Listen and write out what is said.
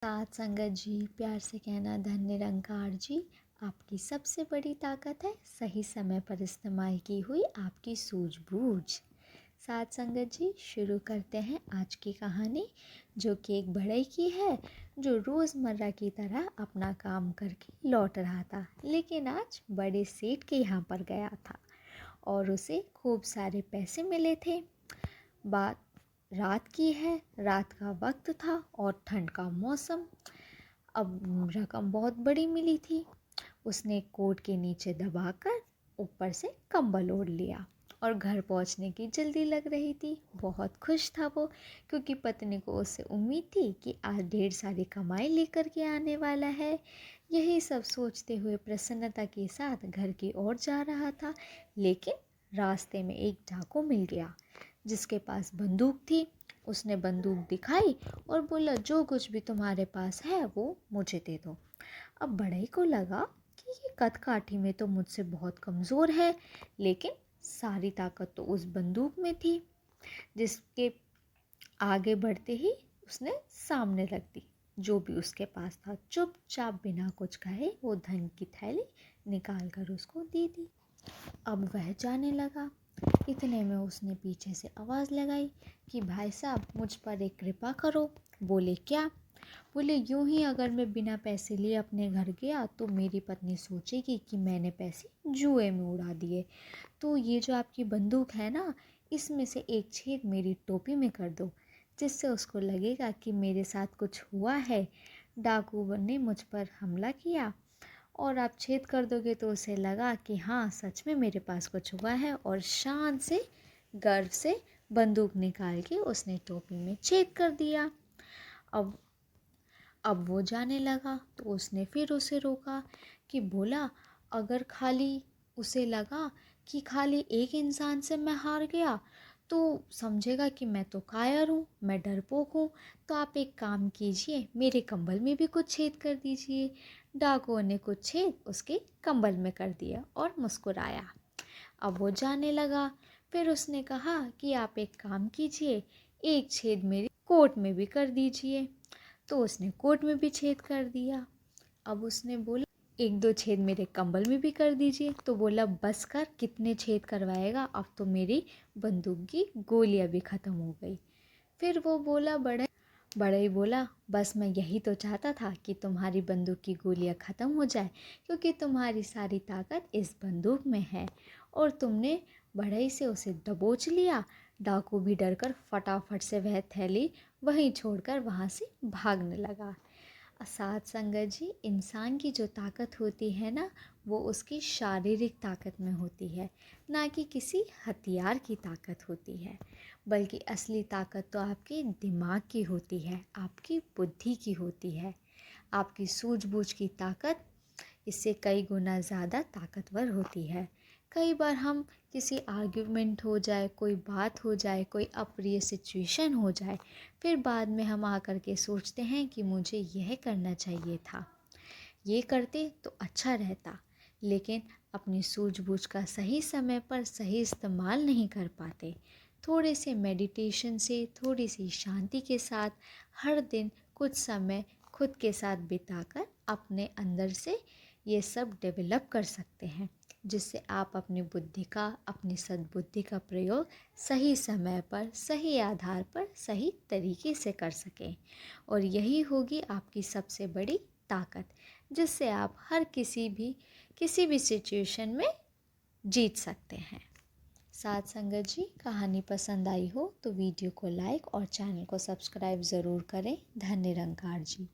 साथ संगत जी, प्यार से कहना धन निरंकार जी। आपकी सबसे बड़ी ताकत है सही समय पर इस्तेमाल की हुई आपकी सूझबूझ। साथ संगत जी, शुरू करते हैं आज की कहानी, जो कि एक बढ़ई की है जो रोज़मर्रा की तरह अपना काम करके लौट रहा था, लेकिन आज बड़े सेठ के यहाँ पर गया था और उसे खूब सारे पैसे मिले थे। बात रात की है, रात का वक्त था और ठंड का मौसम। अब रकम बहुत बड़ी मिली थी। उसने कोट के नीचे दबाकर ऊपर से कंबल ओढ़ लिया और घर पहुंचने की जल्दी लग रही थी। बहुत खुश था वो, क्योंकि पत्नी को उससे उम्मीद थी कि आज ढेर सारी कमाई लेकर के आने वाला है। यही सब सोचते हुए प्रसन्नता के साथ घर की ओर जा रहा था, लेकिन रास्ते में एक डाकू मिल गया जिसके पास बंदूक थी। उसने बंदूक दिखाई और बोला, जो कुछ भी तुम्हारे पास है वो मुझे दे दो। अब बढ़ई को लगा कि ये कदकाठी में तो मुझसे बहुत कमज़ोर है, लेकिन सारी ताकत तो उस बंदूक में थी, जिसके आगे बढ़ते ही उसने सामने रख दी। जो भी उसके पास था चुपचाप बिना कुछ कहे वो धन की थैली निकाल कर उसको दे दी। अब वह जाने लगा। इतने में उसने पीछे से आवाज़ लगाई कि भाई साहब, मुझ पर एक कृपा करो। बोले, क्या? बोले, यूं ही अगर मैं बिना पैसे लिए अपने घर गया तो मेरी पत्नी सोचेगी कि मैंने पैसे जुए में उड़ा दिए। तो ये जो आपकी बंदूक है ना, इसमें से एक छेद मेरी टोपी में कर दो, जिससे उसको लगेगा कि मेरे साथ कुछ हुआ है, डाकू ने मुझ पर हमला किया। और आप छेद कर दोगे तो उसे लगा कि हाँ, सच में मेरे पास कुछ हुआ है, और शान से गर्व से बंदूक निकाल के उसने टोपी में छेद कर दिया। अब वो जाने लगा तो उसने फिर उसे रोका कि बोला, अगर खाली उसे लगा कि खाली एक इंसान से मैं हार गया तो समझेगा कि मैं तो कायर हूँ, मैं डरपोक हूँ। तो आप एक काम कीजिए, मेरे कंबल में भी कुछ छेद कर दीजिए। डाकुओं ने कुछ छेद उसके कंबल में कर दिया और मुस्कुराया। अब वो जाने लगा। फिर उसने कहा कि आप एक काम कीजिए, एक छेद मेरी कोट में भी कर दीजिए। तो उसने कोट में भी छेद कर दिया। अब उसने बोला, एक दो छेद मेरे कंबल में भी कर दीजिए। तो बोला, बस कर, कितने छेद करवाएगा, अब तो मेरी बंदूक की गोलियां भी ख़त्म हो गई। फिर वो बोला, बड़ा ही बोला, बस मैं यही तो चाहता था कि तुम्हारी बंदूक की गोलियां ख़त्म हो जाए, क्योंकि तुम्हारी सारी ताकत इस बंदूक में है। और तुमने बढ़ई से उसे दबोच लिया। डाकू भी डरकर फटाफट से वह थैली वहीं छोड़कर वहाँ से भागने लगा। साथ संगत जी, इंसान की जो ताकत होती है ना, वो उसकी शारीरिक ताकत में होती है, ना कि किसी हथियार की ताकत होती है। बल्कि असली ताकत तो आपके दिमाग की होती है, आपकी बुद्धि की होती है। आपकी सूझबूझ की ताकत इससे कई गुना ज़्यादा ताकतवर होती है। कई बार हम किसी आर्ग्यूमेंट हो जाए, कोई बात हो जाए, कोई अप्रिय सिचुएशन हो जाए, फिर बाद में हम आकर के सोचते हैं कि मुझे यह करना चाहिए था, ये करते तो अच्छा रहता, लेकिन अपनी सूझबूझ का सही समय पर सही इस्तेमाल नहीं कर पाते। थोड़े से मेडिटेशन से, थोड़ी सी शांति के साथ हर दिन कुछ समय खुद के साथ बिताकर अपने अंदर से ये सब डेवलप कर सकते हैं, जिससे आप अपनी बुद्धि का, अपनी सद्बुद्धि का प्रयोग सही समय पर, सही आधार पर, सही तरीके से कर सकें। और यही होगी आपकी सबसे बड़ी ताकत, जिससे आप हर किसी भी सिचुएशन में जीत सकते हैं। साथ संगत जी, कहानी पसंद आई हो तो वीडियो को लाइक और चैनल को सब्सक्राइब ज़रूर करें। धन निरंकार जी।